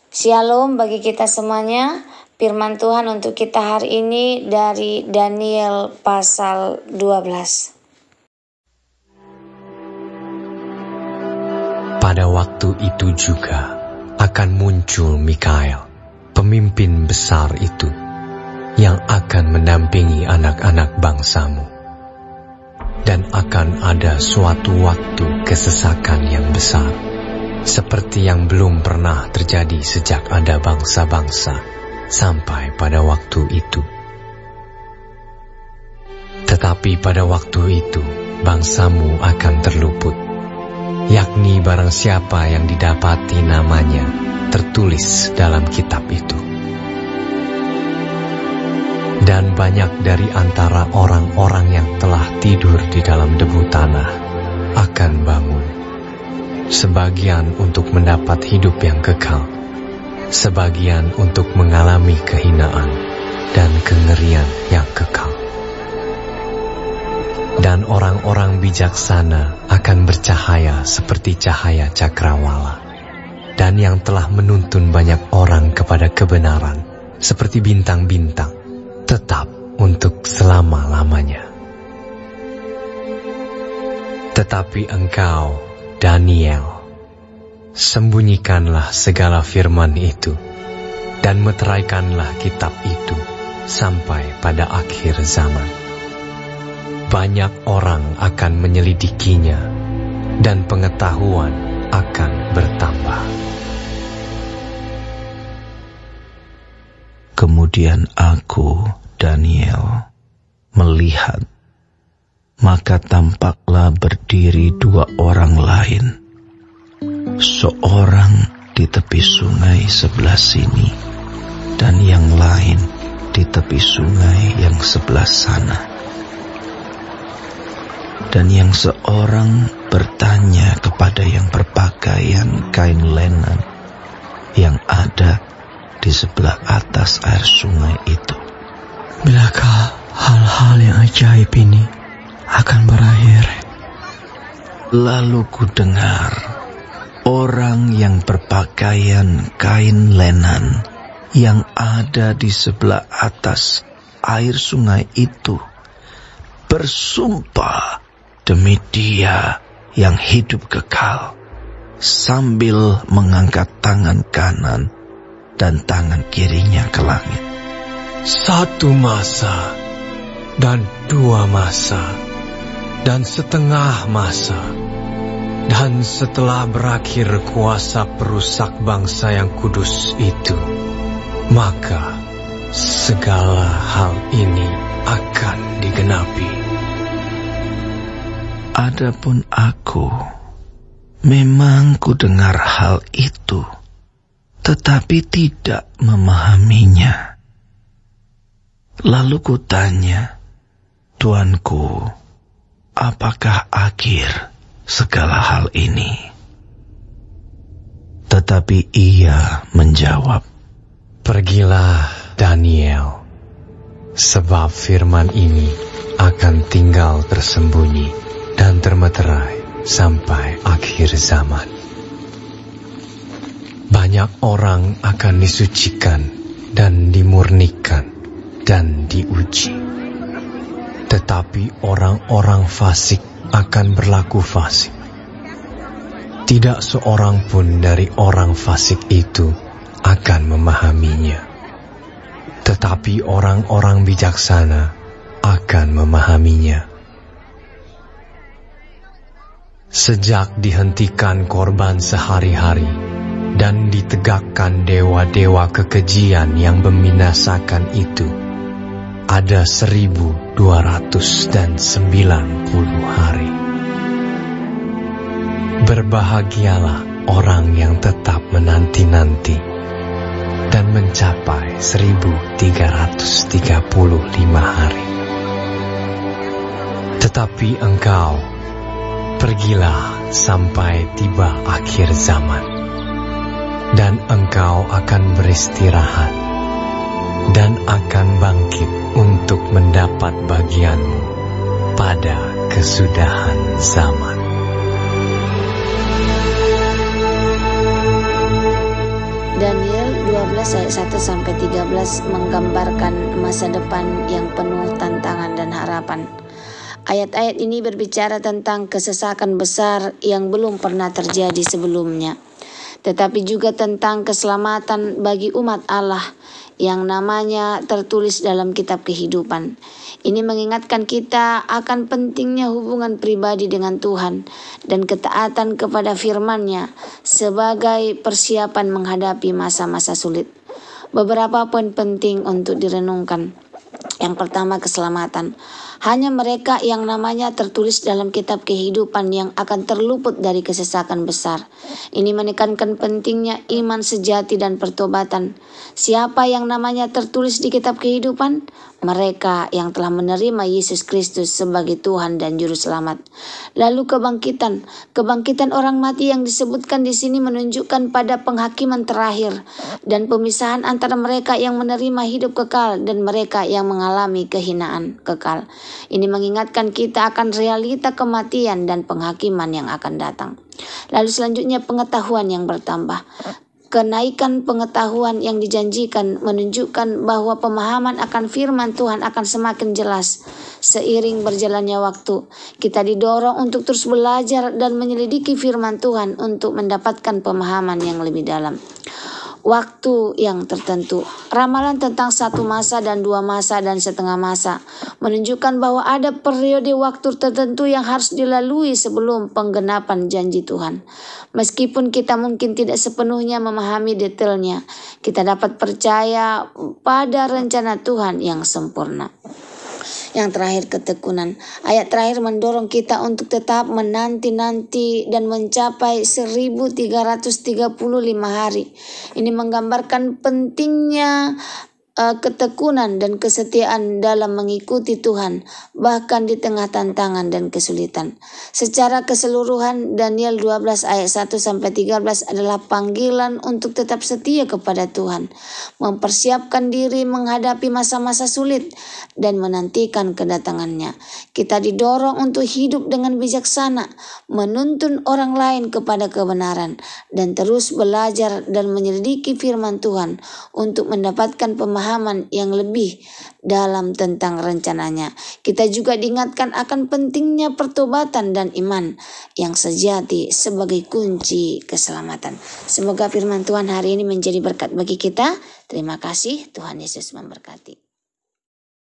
Shalom bagi kita semuanya. Firman Tuhan untuk kita hari ini dari Daniel pasal 12. Pada waktu itu juga akan muncul Mikael, pemimpin besar itu, yang akan mendampingi anak-anak bangsamu. Dan akan ada suatu waktu kesesakan yang besar, seperti yang belum pernah terjadi sejak ada bangsa-bangsa sampai pada waktu itu. Tetapi pada waktu itu bangsamu akan terluput, yakni barang siapa yang didapati namanya tertulis dalam kitab itu. Dan banyak dari antara orang-orang yang telah tidur di dalam debu tanah akan bangun, sebagian untuk mendapat hidup yang kekal, sebagian untuk mengalami kehinaan dan kengerian yang kekal. Dan orang-orang bijaksana akan bercahaya seperti cahaya cakrawala, dan yang telah menuntun banyak orang kepada kebenaran seperti bintang-bintang, tetap untuk selama-lamanya. Tetapi engkau, Daniel, sembunyikanlah segala firman itu, dan meteraikanlah kitab itu sampai pada akhir zaman. Banyak orang akan menyelidikinya, dan pengetahuan akan bertambah. Kemudian aku, Daniel, melihat, maka tampaklah berdiri dua orang lain, seorang di tepi sungai sebelah sini, dan yang lain di tepi sungai yang sebelah sana. Dan yang seorang bertanya kepada yang berpakaian kain lenan yang ada di sebelah atas air sungai itu, bilakah hal-hal yang ajaib ini akan berakhir? Lalu ku dengar orang yang berpakaian kain lenan yang ada di sebelah atas air sungai itu bersumpah demi Dia yang hidup kekal, sambil mengangkat tangan kanan dan tangan kirinya ke langit. 1 masa, dan 2 masa, dan setengah masa, dan setelah berakhir kuasa perusak bangsa yang kudus itu, maka segala hal ini akan digenapi. Adapun aku, memang ku dengar hal itu, tetapi tidak memahaminya. Lalu ku tanya, Tuanku, apakah akhir segala hal ini? Tetapi ia menjawab, Pergilah, Daniel, sebab firman ini akan tinggal tersembunyi dan termeterai sampai akhir zaman. Banyak orang akan disucikan dan dimurnikan dan diuji. Tetapi orang-orang fasik akan berlaku fasik. Tidak seorang pun dari orang fasik itu akan memahaminya. Tetapi orang-orang bijaksana akan memahaminya. Sejak dihentikan korban sehari-hari dan ditegakkan dewa-dewa kekejian yang membinasakan itu, ada 1290 hari. Berbahagialah orang yang tetap menanti-nanti dan mencapai 1335 hari. Tetapi engkau, pergilah sampai tiba akhir zaman, dan engkau akan beristirahat dan akan bangkit untuk mendapat bagianmu pada kesudahan zaman. Daniel 12 ayat 1 sampai 13 menggambarkan masa depan yang penuh tantangan dan harapan. Ayat-ayat ini berbicara tentang kesesakan besar yang belum pernah terjadi sebelumnya, tetapi juga tentang keselamatan bagi umat Allah yang namanya tertulis dalam kitab kehidupan. Ini mengingatkan kita akan pentingnya hubungan pribadi dengan Tuhan dan ketaatan kepada firman-Nya sebagai persiapan menghadapi masa-masa sulit. Beberapa poin penting untuk direnungkan. Yang pertama, keselamatan. Hanya mereka yang namanya tertulis dalam kitab kehidupan yang akan terluput dari kesesakan besar. Ini menekankan pentingnya iman sejati dan pertobatan. Siapa yang namanya tertulis di kitab kehidupan? Mereka yang telah menerima Yesus Kristus sebagai Tuhan dan Juru Selamat. Lalu kebangkitan. Kebangkitan orang mati yang disebutkan di sini menunjukkan pada penghakiman terakhir dan pemisahan antara mereka yang menerima hidup kekal dan mereka yang mengalami kehinaan kekal. Ini mengingatkan kita akan realita kematian dan penghakiman yang akan datang. Lalu selanjutnya, pengetahuan yang bertambah. Kenaikan pengetahuan yang dijanjikan menunjukkan bahwa pemahaman akan firman Tuhan akan semakin jelas. Seiring berjalannya waktu, kita didorong untuk terus belajar dan menyelidiki firman Tuhan untuk mendapatkan pemahaman yang lebih dalam. Waktu yang tertentu. Ramalan tentang 1 masa dan 2 masa dan setengah masa menunjukkan bahwa ada periode waktu tertentu yang harus dilalui sebelum penggenapan janji Tuhan. Meskipun kita mungkin tidak sepenuhnya memahami detailnya, kita dapat percaya pada rencana Tuhan yang sempurna. Yang terakhir, ketekunan. Ayat terakhir mendorong kita untuk tetap menanti-nanti dan mencapai 1335 hari. Ini menggambarkan pentingnya ketekunan dan kesetiaan dalam mengikuti Tuhan, bahkan di tengah tantangan dan kesulitan. Secara keseluruhan, Daniel 12 ayat 1-13 adalah panggilan untuk tetap setia kepada Tuhan, mempersiapkan diri menghadapi masa-masa sulit, dan menantikan kedatangannya. Kita didorong untuk hidup dengan bijaksana, menuntun orang lain kepada kebenaran, dan terus belajar dan menyelidiki firman Tuhan untuk mendapatkan pemahaman yang lebih dalam tentang rencananya. Kita juga diingatkan akan pentingnya pertobatan dan iman yang sejati sebagai kunci keselamatan. Semoga firman Tuhan hari ini menjadi berkat bagi kita. Terima kasih, Tuhan Yesus memberkati.